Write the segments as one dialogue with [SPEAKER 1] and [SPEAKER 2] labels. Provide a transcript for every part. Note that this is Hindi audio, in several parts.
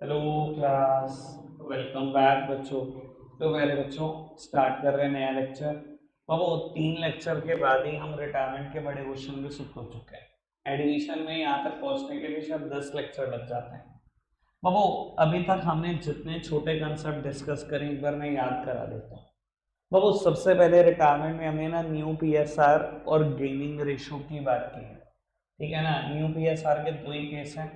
[SPEAKER 1] Hello class. वेलकम बैक बच्चों। तो मेरे बच्चों स्टार्ट कर रहे हैं नया लेक्चर। बाबू 3 लेक्चर के बाद ही हम रिटायरमेंट के बड़े क्वेश्चन भी शुरू कर चुके हैं। एडमिशन में यहाँ तक पहुँचने के लिए शायद 10 लेक्चर लग जाते हैं। बाबू अभी तक हमने जितने छोटे कंसेप्ट डिस्कस करे एक बार मैं याद करा देता हूँ। बाबू सबसे पहले रिटायरमेंट में हमने ना न्यू पीएसआर और गेनिंग रेशो की बात की है। ठीक है ना। न्यू पीएसआर के दो ही केस हैं।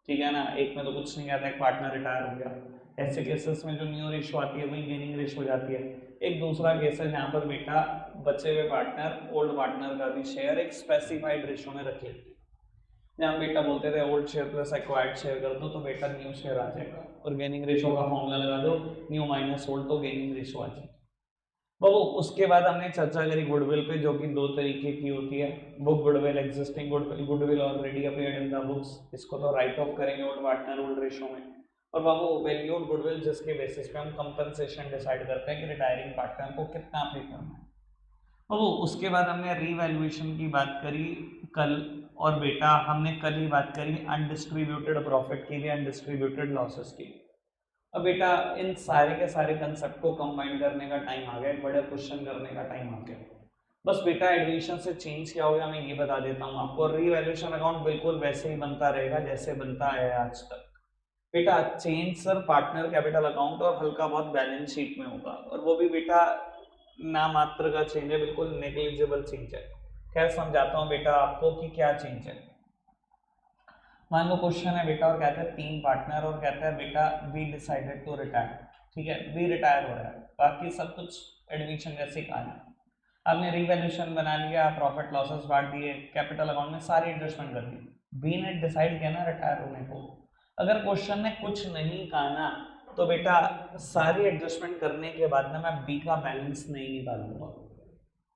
[SPEAKER 1] ठीक है ना। एक में तो कुछ नहीं आता, एक पार्टनर रिटायर हो गया। ऐसे केसेस में जो न्यू रेशो आती है वही गेनिंग रेशो हो जाती है। एक दूसरा केस है जहाँ पर बेटा बचे हुए पार्टनर ओल्ड पार्टनर का भी शेयर एक स्पेसिफाइड रेशो में रख लेते हैं। जहाँ बेटा बोलते थे old share plus acquired share कर दो तो बेटा न्यू शेयर आ जाएगा और गेनिंग रेशो का फॉर्मूला लगा दो, न्यू माइनस ओल्ड तो गेनिंग रेशो आ जाएगी। बाबू उसके बाद हमने चर्चा करी गुडविल पे, जो कि दो तरीके की होती है। Book goodwill, existing goodwill, goodwill already appeared in the books, इसको तो राइट ऑफ करेंगे ओल्ड पार्टनर ओल्ड रेशो में। और बाबू वैल्यूड गुडविल जिसके बेसिस पे हम कंपनसेशन डिसाइड करते हैं कि रिटायरिंग पार्टनर को कितना पे करना है। बाबू उसके बाद हमने रीवैल्यूएशन की बात करी कल। और बेटा हमने कल ही बात करी अनडिस्ट्रीब्यूटेड प्रॉफिट की भी, अनडिस्ट्रीब्यूटेड लॉसेस की। अब बेटा इन सारे के सारे कंसेप्ट को कंबाइन करने का टाइम आ गया, बड़े क्वेश्चन करने का टाइम आ गया। बस बेटा एडमिशन से चेंज क्या होगा मैं ये बता देता हूँ आपको। रीवैल्यूएशन अकाउंट बिल्कुल वैसे ही बनता रहेगा जैसे बनता है आज तक। बेटा change sir partner capital account और हल्का बहुत बैलेंस शीट में होगा, और वो भी बेटा नाम मात्र का चेंज है, बिल्कुल नेग्लिजिबल चेंज है। खैर समझाता हूँ बेटा आपको कि क्या चेंज है। मान लो क्वेश्चन है बेटा और कहता है 3 पार्टनर और कहता है बेटा वी डिसाइडेड टू रिटायर। ठीक है, वी रिटायर हो रहा है, बाकी सब कुछ एडमिशन जैसे ही कहा है। आपने रिवैल्यूएशन बना लिया, प्रॉफिट लॉसेस बांट दिए, कैपिटल अकाउंट में सारी एडजस्टमेंट कर दी। बी ने डिसाइड किया ना रिटायर होने को। अगर क्वेश्चन ने कुछ नहीं कहा ना तो बेटा सारी एडजस्टमेंट करने के बाद ना मैं बी का बैलेंस नहीं निकालूंगा।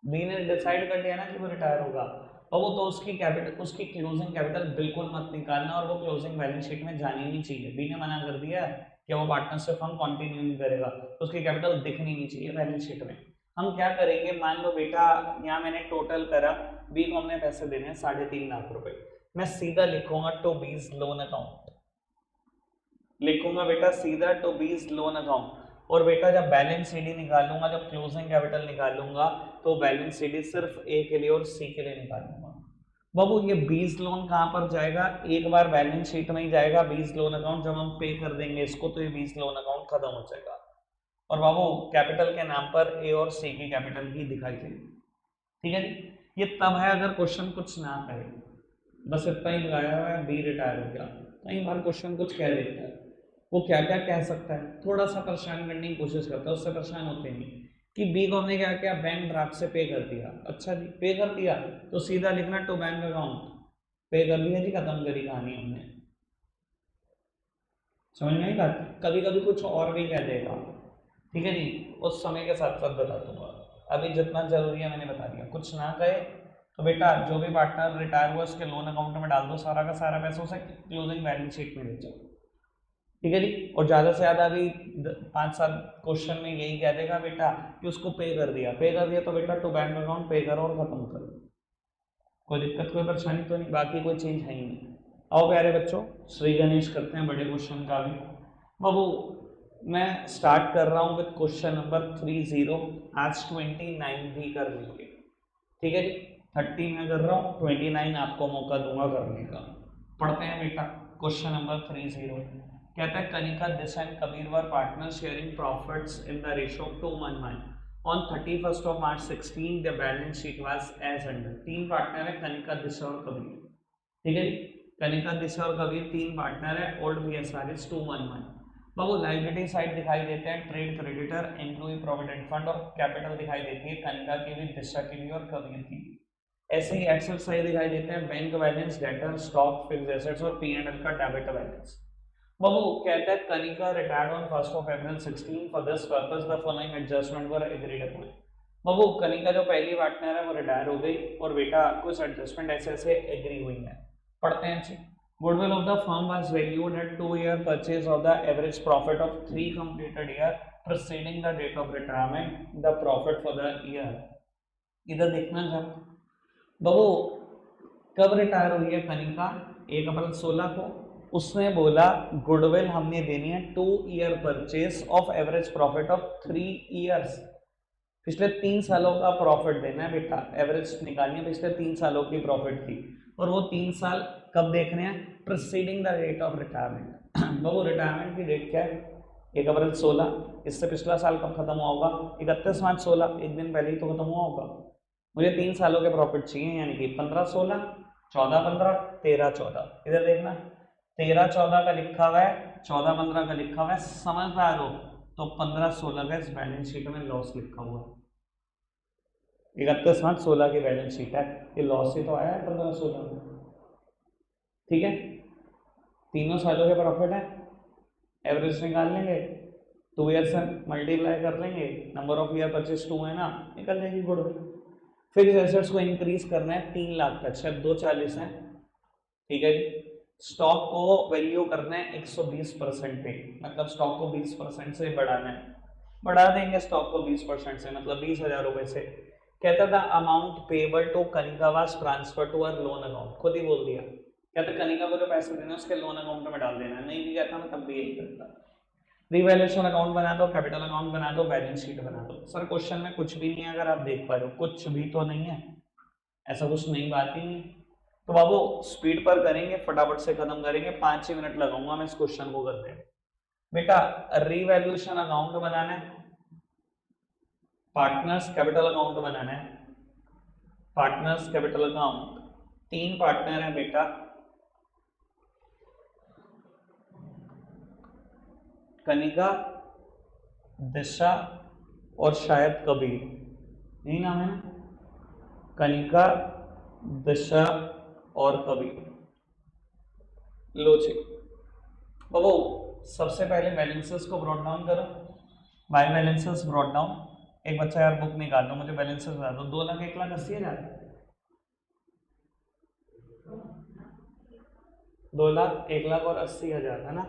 [SPEAKER 1] बी ने डिसाइड कर लिया ना कि वो रिटायर होगा, और वो तो उसकी कैपिटल, उसकी क्लोजिंग कैपिटल बिल्कुल मत निकालना, और वो क्लोजिंग बैलेंस शीट में जानी नहीं चाहिए। बी ने मना कर दिया कि वो पार्टनरशिप हम कंटिन्यू नहीं करेगा, तो उसकी कैपिटल दिखनी नहीं चाहिए बैलेंस शीट में। हम क्या करेंगे, मान लो बेटा यहाँ मैंने टोटल करा, बी को हमने पैसे देने हैं 3.5 लाख रुपए। मैं सीधा लिखूंगा टू बीज लोन अकाउंट, लिखूंगा बेटा सीधा टू बीज लोन अकाउंट। और बेटा जब बैलेंस सीडी निकालूंगा, जब क्लोजिंग कैपिटल निकालूंगा, तो बैलेंस सीडी सिर्फ ए के लिए और सी के लिए निकालूंगा। बाबू ये बीज लोन कहाँ पर जाएगा, एक बार बैलेंस शीट में ही जाएगा बीज लोन अकाउंट। जब हम पे कर देंगे इसको तो ये बीज लोन अकाउंट खत्म हो जाएगा, और बाबू कैपिटल के नाम पर ए और सी की कैपिटल ही दिखाई देगी। ठीक है जी। ये तब है अगर क्वेश्चन कुछ ना कहे, बस इतना ही लगाया हुआ है बी रिटायर हो गया। कई बार क्वेश्चन कुछ कह देता है, वो क्या क्या कह सकता है, थोड़ा सा परेशान करने की कोशिश करता है, उससे परेशान होते नहीं। कि बी को हमने क्या किया, बैंक ड्राफ्ट से पे कर दिया। अच्छा जी पे कर दिया तो सीधा लिखना टू बैंक अकाउंट, पे कर दिया जी, खत्म करी कहानी हमने। समझ में आई बात। कभी कभी कुछ और भी कह देगा, ठीक है जी, उस समय के साथ साथ बता दूंगा। अभी जितना जरूरी है मैंने बता दिया। कुछ ना कहे तो बेटा जो भी पार्टनर रिटायर हुआ उसके लोन अकाउंट में डाल दो सारा का सारा पैसा, उसे क्लोजिंग बैलेंस शीट में ले जाओ। ठीक है जी। और ज़्यादा से ज़्यादा अभी 5-7 क्वेश्चन में यही कह देगा बेटा कि उसको पे कर दिया, पे कर दिया तो बेटा टू बैंक अकाउंट पे करो और खत्म करो। कोई दिक्कत कोई परेशानी तो नहीं, बाकी कोई चेंज है ही नहीं। आओ प्यारे बच्चों श्री गणेश करते हैं बड़े क्वेश्चन का भी। बाबू मैं स्टार्ट कर रहा हूँ विद क्वेश्चन नंबर 30। आज 29 भी कर लेंगे, ठीक है जी। 30 मैं कर रहा हूँ, 29 आपको मौका दूंगा करने का। पढ़ते हैं बेटा क्वेश्चन नंबर 30। कहता है Kanika Disha and Kabir were partner sharing profits in the ratio of 2:1। On 31st of March 16 the balance sheet was as under. 3 partner है कनिका दिशा और कबीर, ठीक है जी। कनिका दिशा और कबीर 3 पार्टनर है, ओल्ड बीएसआर इज 2:1। बाबू लाइबिलिटी साइड दिखाई देते हैं trade creditor, employ provident fund, और कैपिटल दिखाई देती है कनिका की भी, दिशा की भी और कबीर की भी। ऐसे ही एक्सेल साइड दिखाई देते हैं bank balance, debtor, stock, fixed assets और पी एंड एल का डेबिट बैलेंस। बाबू कहता है Kanika retired on 1 April 2016, for this purpose the following adjustment were agreed upon. बाबू कनिका जो पहली पार्टनर है वो रिटायर हो गई, और बेटा कुछ एडजस्टमेंट ऐसे ऐसे एग्री हुई है। पढ़ते हैं जी। Goodwill of the firm was valued at 2-year purchase of the average profit of 3 completed year preceding the date of retirement. The profit for the year, इधर देखना जब बाबू कब रिटायर हुई है कनिका, 1 अप्रैल 16 को, उसने बोला गुडविल हमने देनी है 2 year purchase of average profit of 3 years. पिछले 3 सालों का प्रॉफिट देना है बेटा, एवरेज निकालनी है पिछले 3 सालों की प्रॉफिट की, और वो 3 साल कब देखने हैं? Preceding the date of retirement. वो रिटायरमेंट की डेट क्या है? 1 अप्रैल 16, इससे पिछला साल कब खत्म हुआ होगा? 31 मार्च 16, एक दिन पहले ही तो खत्म हुआ होगा। मुझे 3 सालों के प्रॉफिट चाहिए, यानी कि 15-16, 14-15, 13-14। इधर देखना 13-14 का लिखा हुआ है, 14-15 का लिखा हुआ है, समझदार हो तो 15-16 का इस बैलेंस शीट में लॉस लिखा हुआ है। 31 मार्च 16 की बैलेंस शीट है, ये लॉस ही तो आया है 15-16 में। ठीक है, तीनों सालों के प्रॉफिट है, एवरेज निकाल लेंगे, 2 ईयर से मल्टीप्लाई कर लेंगे, नंबर ऑफ ईयर परचेज 2 है ना, निकल जाएगी गुडविल। फिक्स एसेट्स को इंक्रीज करना है 3 लाख तक, शायद 240 है। ठीक है जी, स्टॉक को वैल्यू करना है 120% पे, मतलब स्टॉक को 20% से बढ़ाना है, बढ़ा देंगे स्टॉक को 20% से, मतलब 20,000 रुपए से। कहता था amount payable to Kanika was transfer to our loan account, खुद ही बोल दिया, कहता कनिका को जो पैसे देना उसके लोन अकाउंट में डाल देना, नहीं भी कहता मैं तब भी यही करता। रिवैल्यूएशन अकाउंट बना दो, कैपिटल अकाउंट बना दो, बैलेंस शीट बना दो। सर क्वेश्चन में कुछ भी नहीं है, अगर आप देख पा रहे हो कुछ भी तो नहीं है, ऐसा कुछ नई बात ही नहीं। तो बाबू स्पीड पर करेंगे, फटाफट से खत्म करेंगे, 5 ही मिनट लगाऊंगा मैं इस क्वेश्चन को करने में। बेटा रिवैल्यूएशन अकाउंट बनाना है, पार्टनर्स कैपिटल अकाउंट बनाना है, पार्टनर्स कैपिटल अकाउंट, 3 पार्टनर है बेटा, कनिका, दिशा और शायद कबीर, यही नाम है ना, कनिका, दिशा और कबीर। लो जी बाबू, सबसे पहले बैलेंसेस को ब्रॉट डाउन करो, बाय बैलेंसेस ब्रॉट डाउन। एक बच्चा यार बुक निकाल दो, मुझे बैलेंसेस बता दो। 2,01,80,000, 2,01,80,000 है ना,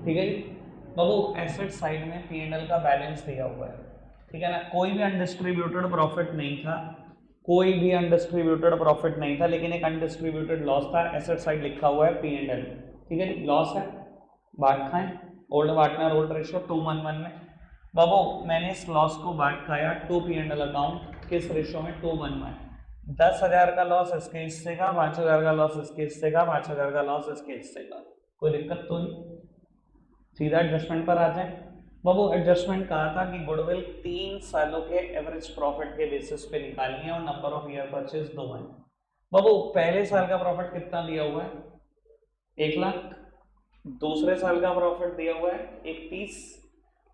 [SPEAKER 1] ठीक है जी बाबू। एसेट साइड में P&L का बैलेंस दिया हुआ है, ठीक है ना, कोई भी अनडिस्ट्रीब्यूटेड प्रॉफिट नहीं था, कोई भी अनडिस्ट्रीब्यूटेड प्रॉफिट नहीं था, लेकिन एक अनडिस्ट्रीब्यूटेड लॉस था, एसेट साइड लिखा हुआ है P&L, ठीक है जी। लॉस है, बाट खाएं, ओल्ड पार्टनर ओल्ड रेशियो 2:1 में। बाबू मैंने इस लॉस को बाट खाया टू P&L अकाउंट, किस रेशियो में? 2:1। 10,000 का लॉस इसके हिस्से का, 5,000 का लॉस इसके हिस्से का, 5,000 का लॉस इसके हिस्से का, कोई दिक्कत तो नहीं। सीधा एडजस्टमेंट पर आ जाए बाबू। एडजस्टमेंट कहा था कि गुडविल 3 सालों के एवरेज प्रॉफिट के बेसिस पे निकालनी है और नंबर ऑफ ईयर परचेज 2 है। बाबू पहले साल का प्रॉफिट कितना दिया हुआ है? 1 लाख। दूसरे साल का प्रॉफिट दिया हुआ है 31,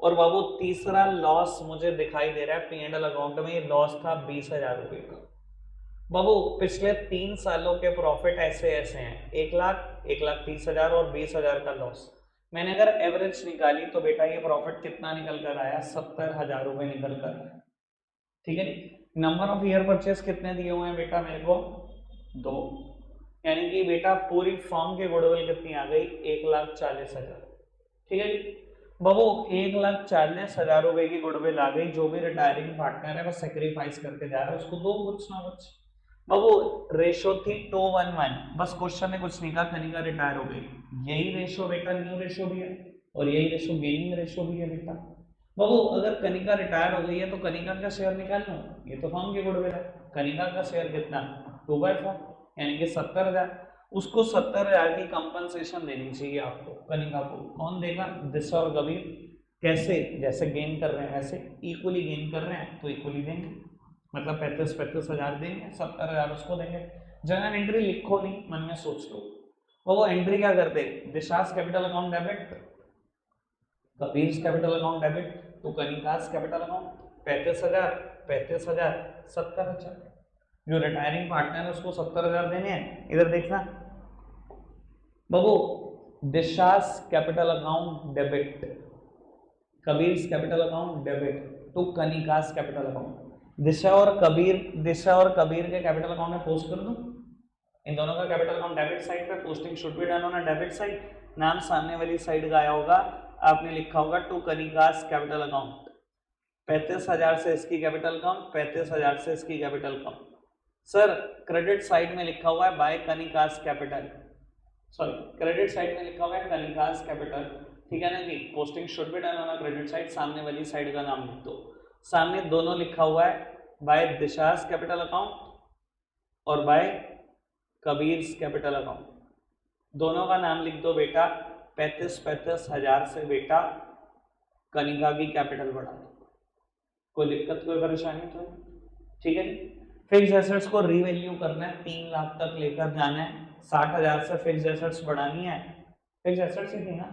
[SPEAKER 1] और बाबू तीसरा लॉस मुझे दिखाई दे रहा है P&L अकाउंट में, ये लॉस था 20,000 रुपए का। बाबू पिछले 3 सालों के प्रॉफिट ऐसे ऐसे हैं, 1 लाख, 1,30,000 और 20,000 का लॉस। मैंने अगर एवरेज निकाली तो बेटा ये प्रॉफिट कितना निकल कर आया? 70,000 रुपए निकल कर आया, ठीक है। नंबर ऑफ ईयर परचेस कितने दिए हुए हैं बेटा मेरे को? 2, यानी कि बेटा पूरी फॉर्म के गुडविल कितनी आ गई? 1,40,000, ठीक है जी बाबू। 1,40,000 रुपए की गुडविल आ गई, जो भी रिटायरिंग पार्टनर है वो सेक्रीफाइस करके जा रहा है, उसको दो कुछ ना कुछ। बाबू रेशो थी 2:1, बस क्वेश्चन ने कुछ नहीं कहा कनिका रिटायर हो गई, यही रेशो बेटा न्यू रेशो भी है और यही रेशो गेनिंग रेशो भी है बेटा। बाबू अगर कनिका रिटायर हो गई है तो कनिका का शेयर निकाल लो, ये तो फॉर्म की गुडविल है। कनिका का शेयर कितना? 2/4, यानी कि 70,000। उसको 70,000 की कंपनसेशन देनी चाहिए आपको, कनिका को। कौन देगा? दिशा और कबीर। कैसे? जैसे गेन कर रहे हैं वैसे, इक्वली गेन कर रहे हैं तो इक्वली देंगे, मतलब 35,000 देंगे, 70,000 उसको देंगे। जर्नल एंट्री लिखो नहीं, मन में सोच लो। वो एंट्री क्या करते? Disha's capital account debit, Kabir capital account debit, तो कनिकास कैपिटल अकाउंट 35,000, 35,000, 70,000। जो रिटायरिंग पार्टनर है उसको 70,000 देने हैं। इधर देखना बाबू, Disha's capital account debit, Kabir capital account debit to Kanika's capital account. Disha और कबीर के कैपिटल अकाउंट में पोस्ट कर दूं, इन दोनों का कैपिटल अकाउंट डेबिट साइड पे, posting should be done on debit side. नाम सामने वाली साइड का आया होगा, आपने लिखा होगा टू कनिकास कैपिटल अकाउंट। 35,000 से इसकी कैपिटल अकाउंट, 35,000 से इसकी capital account, sir credit side में लिखा हुआ है by Kanika's capital, sorry credit side में लिखा हुआ है कनिकास कैपिटल, ठीक है ना जी। Posting should be done on credit side, सामने वाली साइड का नाम लिख दो। सामने दोनों लिखा हुआ है बाय दिशास कैपिटल अकाउंट और बाय कबीर्स कैपिटल अकाउंट, दोनों का नाम लिख दो बेटा। 35 हजार से बेटा कनिका की कैपिटल बढ़ा दो, कोई दिक्कत कोई परेशानी तो नहीं, ठीक है। फिक्स एसेट्स को रीवैल्यू करना है, 3 लाख तक लेकर जाना है, 60,000 से फिक्स एसेट्स बढ़ानी है, फिक्स एसेट्स ही थी ना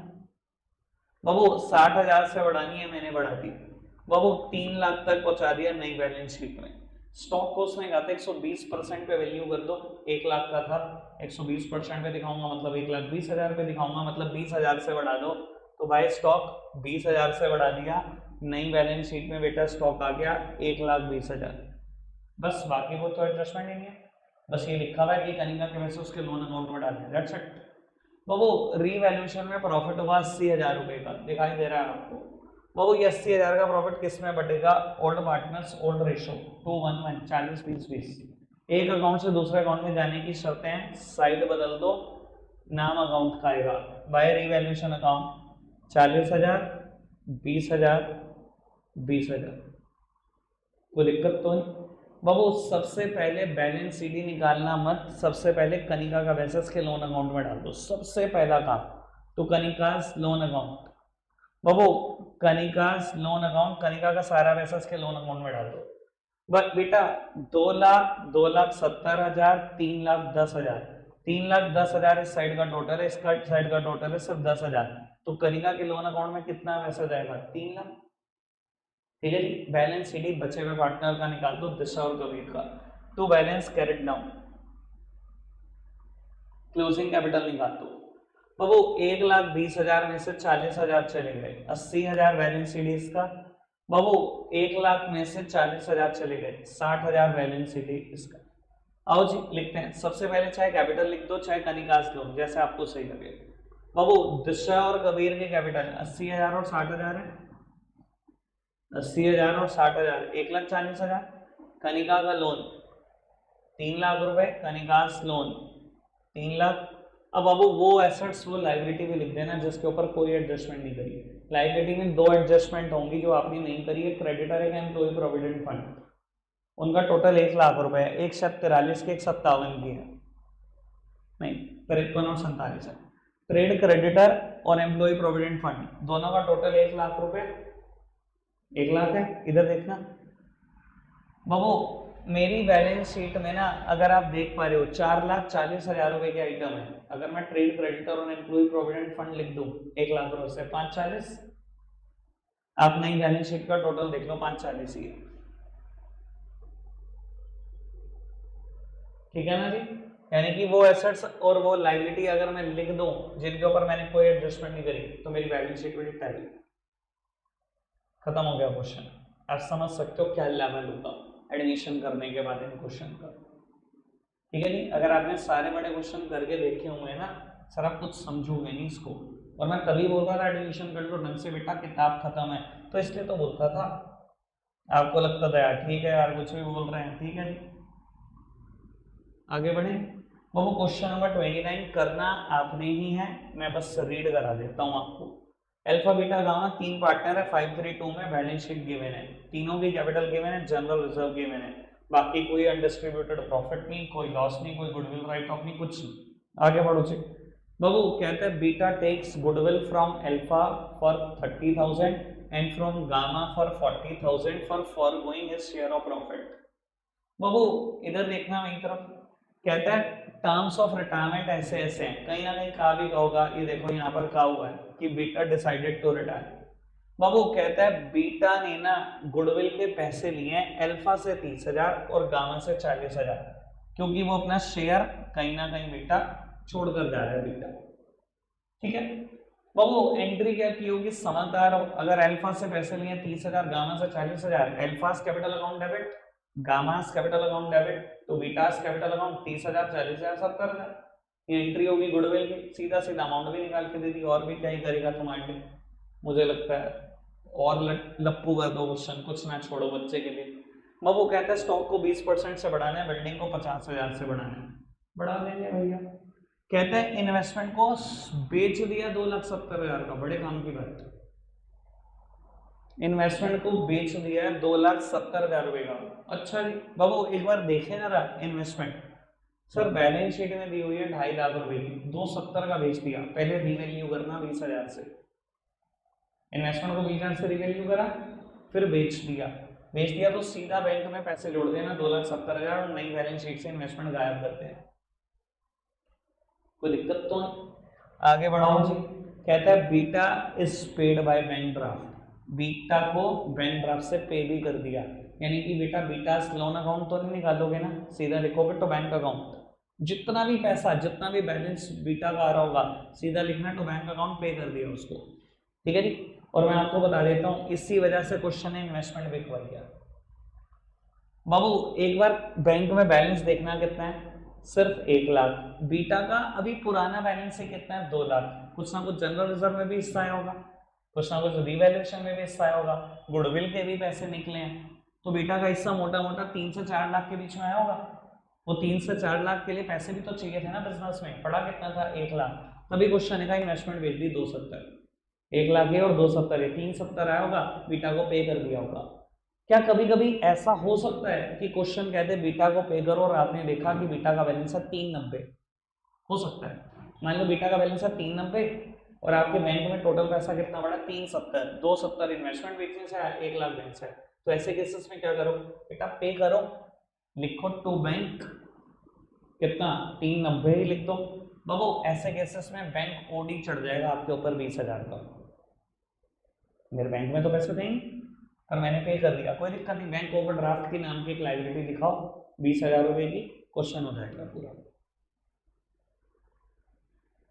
[SPEAKER 1] बाबू, 60,000 से बढ़ानी है, मैंने बढ़ा दी बाबू, 3 लाख तक पहुंचा दिया नई बैलेंस शीट में। स्टॉक कॉस्ट में कहते 120% पे वैल्यू कर दो, 1 लाख का था 120% पे दिखाऊंगा मतलब 1,20,000 पे दिखाऊंगा, मतलब 20,000 से बढ़ा दो, तो भाई स्टॉक 20,000 से बढ़ा दिया, नई बैलेंस शीट में बेटा स्टॉक आ गया 1,20,000, बस बाकी वो तो एडजस्टमेंट ही नहीं है, बस ये लिखा हुआ है कि कनिका के वैसे उसके लोन अकाउंट में डालना है, दैट्स इट। बाबू रीवैल्यूएशन में प्रॉफिट हुआ 80,000 रुपए का, दिखाई दे रहा है आपको बाबू, ये 80,000 का प्रॉफिट किस में बढ़ेगा, ओल्ड पार्टनर्स ओल्ड रेशो 2:1, 40-20-20, एक अकाउंट से दूसरे अकाउंट में जाने की शर्तें हैं, साइड बदल दो, नाम अकाउंट का आएगा बाय रीवैल्यूएशन अकाउंट 40,000 20,000 20,000, कोई दिक्कत तो नहीं बाबू। सबसे पहले बैलेंस सीडी निकालना मत, सबसे पहले कनिका का वैसेस के लोन अकाउंट में डाल दो, सबसे पहला काम तो कनिकास लोन अकाउंट बाबू, कनिकास लोन अकाउंट, कनिका का सारा वैसेस के लोन अकाउंट में डाल दो। बस बेटा 2,70,000 3,10,000, 3,10,000 इस साइड का टोटल है, इस साइड का टोटल है सिर्फ 10,000, तो कनिका के लोन अकाउंट में कितना पैसा जाएगा 3 लाख, ठीक है जी। बैलेंस सीडी बचे हुए पार्टनर का निकाल दो, दिशा और कबीर का, तो balance carried down, closing capital निकाल दो बाबू, 1,20,000 में से 40,000 चले गए, 80,000 बैलेंस सीडी इसका बाबू, 1 लाख में से 40,000 चले गए, 60,000 बैलेंस सीडी इसका। आओ जी लिखते हैं, सबसे पहले चाहे कैपिटल लिख दो चाहे कनिकास लो, जैसे आपको सही लगे बाबू। दिशा और कबीर के कैपिटल 80,000 और 60,000 है, 80,000 और 60,000 1,40,000, कनिका का लोन 3 लाख रुपए, कनिकास लोन 3 लाख। अब बाबू वो एसेट्स वो लाइबिलिटी भी लिख देना जिसके ऊपर कोई एडजस्टमेंट नहीं करी है, लाइबिलिटी में 2 एडजस्टमेंट होंगी जो आपने नहीं करी है, क्रेडिटर है एम्प्लॉय प्रोविडेंट फंड, उनका टोटल 1 लाख रुपए है, एक 43 की एक 57 की है, नहीं 53 और 47 है। ट्रेड क्रेडिटर और एम्प्लॉय प्रोविडेंट फंड दोनों का टोटल 1 लाख रुपए, 1 लाख है, इधर देखना बाबू। मेरी बैलेंस शीट में ना अगर आप देख पा रहे हो 4,40,000 रुपए के आइटम है, अगर मैं ट्रेड क्रेडिटर और एम्प्लॉय प्रोविडेंट फंड लिख दूं 1 लाख रुपए से 5,40, आप नई बैलेंस शीट का टोटल देख लो 5,40 ही है, ठीक है ना जी। यानी कि वो एसेट्स और वो लाइबिलिटी अगर मैं लिख दूं जिनके ऊपर मैंने कोई एडजस्टमेंट नहीं करी तो मेरी बैलेंस शीट में टैली, खत्म हो गया क्वेश्चन। आप समझ सकते हो क्या लेवल होगा एडमिशन करने के बाद इन क्वेश्चन का, ठीक है जी। अगर आपने सारे बड़े क्वेश्चन करके देखे हुए हैं ना सर, आप कुछ समझोगे नहीं इसको, और मैं तभी बोल रहा था एडमिशन कर लो ढंग से बेटा, किताब खत्म है, तो इसलिए तो बोलता था, आपको लगता था यार ठीक है यार कुछ भी बोल रहे हैं, ठीक है जी। आगे बढ़े वो क्वेश्चन नंबर 29 करना आपने ही है, मैं बस रीड करा देता हूँ आपको। अल्फा बीटा गामा 3 पार्टनर है, 532 में बैलेंस शीट गिवन है, तीनों की कैपिटल गिवन है, जनरल रिजर्व गिवन है, बाकी कोई अनडिस्ट्रीब्यूटेड प्रॉफिट नहीं, कोई लॉस नहीं, कोई गुडविल राइट ऑफ नहीं, कुछ नहीं। आगे बढ़ो जी बाबू, कहते हैं Beta takes goodwill from Alpha for 30,000 and from Gamma for 40,000 for forgoing his share of profit. बाबू इधर देखना मेरी तरफ, कहता है टर्म्स ऑफ रिटायरमेंट ऐसे ऐसे हैं, कहीं ना कहीं कहा भी होगा, ये देखो यहाँ पर कहा हुआ है कि बीटा डिसाइडेड टू रिटायर। बाबू कहता है बीटा ने ना गुडविल के पैसे लिए हैं अल्फा से 30,000 और गामा से 40,000, क्योंकि वो अपना शेयर कहीं ना कहीं बीटा छोड़कर जा रहा है बीटा, ठीक है। बाबू एंट्री क्या की होगी, समझदार हो, अगर अल्फा से पैसे लिए 30,000 गामा से 40,000, Alpha's capital account debit Gamma's capital account debit, तो बीटास कैपिटल अकाउंट 30,000 40,000 70,000, ये एंट्री होगी गुडविल की, सीधा सीधा अमाउंट भी निकाल के दे दी, और भी क्या ही करेगा तुम्हारे लिए, मुझे लगता है और लप्पू कर दो क्वेश्चन, कुछ ना छोड़ो बच्चे के लिए। वो कहता है स्टॉक को 20% से बढ़ाना है, बिल्डिंग को 50,000 से बढ़ाना है, बढ़ा देंगे भैया। कहते हैं इन्वेस्टमेंट को बेच दिया 2,70,000 का, बड़े काम की बात है। इन्वेस्टमेंट को बेच दिया है 2,70,000 रुपए का। अच्छा जी बाबू एक बार देखे ना इन्वेस्टमेंट, सर बैलेंस शीट में दी हुई है 2.5 लाख रुपए की, 270 का बेच दिया, पहले रिवैल्यू करना 20,000 से, इन्वेस्टमेंट को 20,000 से रिवैल्यू करा, फिर बेच दिया, बेच दिया तो सीधा बैंक में पैसे जोड़ देना 2,70,000 और नई बैलेंस शीट से इन्वेस्टमेंट गायब करते हैं, कोई दिक्कत तो नहीं। आगे बढ़ाओ जी। कहता है beta is paid by bank draft, beta को बैंक ड्राफ्ट से पे भी कर दिया, यानी कि बेटा बीटा लोन अकाउंट तो नहीं निकालोगे ना, सीधा लिखोगे तो बैंक अकाउंट, जितना भी पैसा जितना भी बैलेंस बीटा का आ रहा होगा सीधा लिखना तो बैंक अकाउंट पे कर दिया उसको, ठीक है जी। और मैं आपको बता देता हूँ इसी वजह से क्वेश्चन है इन्वेस्टमेंट बिकवाइया। बाबू एक बार बैंक में बैलेंस देखना कितना है, सिर्फ 1 लाख, बीटा का अभी पुराना बैलेंस है कितना है 2 लाख, कुछ ना कुछ जनरल रिजर्व में भी हिस्सा आया होगा, कुछ ना कुछ रिवैल्यूएशन में भी हिस्सा आया होगा, गुडविल के भी पैसे निकले हैं, तो बीटा का हिस्सा मोटा मोटा 3 से 4 लाख के बीच में आया होगा, वो 3 से 4 लाख के लिए पैसे भी तो चाहिए थे ना बिजनेस में, पड़ा कितना था 1 लाख, तभी क्वेश्चन है इन्वेस्टमेंट भेज दी 270, 1 लाख है और 270 है, 370 आया होगा, बीटा को पे कर दिया होगा। क्या कभी कभी ऐसा हो सकता है कि क्वेश्चन कहते बीटा को पे करो और आपने देखा कि बीटा का बैलेंस है 390, हो सकता है, मान लो बीटा का बैलेंस है 390 और आपके बैंक में टोटल पैसा कितना पड़ा 370, 270 इन्वेस्टमेंट बेचने से 1 लाख बैंक से, तो ऐसे केसेस में क्या करो बेटा पे करो, लिखो टू बैंक कितना 390 ही लिख दो बाबू, ऐसे केसेस में बैंक ओडी चढ़ जाएगा आपके ऊपर 20,000 का, मेरे बैंक में तो पैसे थे ही और मैंने पे कर दिया, कोई दिक्कत नहीं, बैंक ओवरड्राफ्ट के नाम की एक लाइबिलिटी दिखाओ 20,000 रुपए की, क्वेश्चन हो जाएगा पूरा,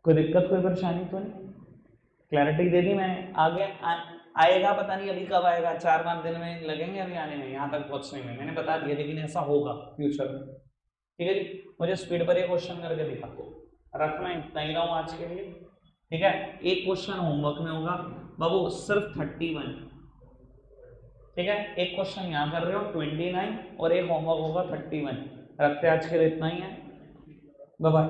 [SPEAKER 1] कोई दिक्कत कोई परेशानी तो नहीं, क्लैरिटी दे दी मैंने। आगे आएगा पता नहीं अभी कब आएगा, 4-5 दिन में लगेंगे अभी आने में, यहाँ तक पहुँचने में, मैंने बता दिया लेकिन ऐसा होगा फ्यूचर में, ठीक है जी। मुझे स्पीड पर ये क्वेश्चन करके दिखा दो, रखना इतना ही रहा हूँ आज के लिए, ठीक है। एक क्वेश्चन होमवर्क में होगा बाबू सिर्फ 31, ठीक है, एक क्वेश्चन यहाँ कर रहे हो 29 और एक होमवर्क होगा 31, रखते आज के लिए इतना ही है, बाय बाय।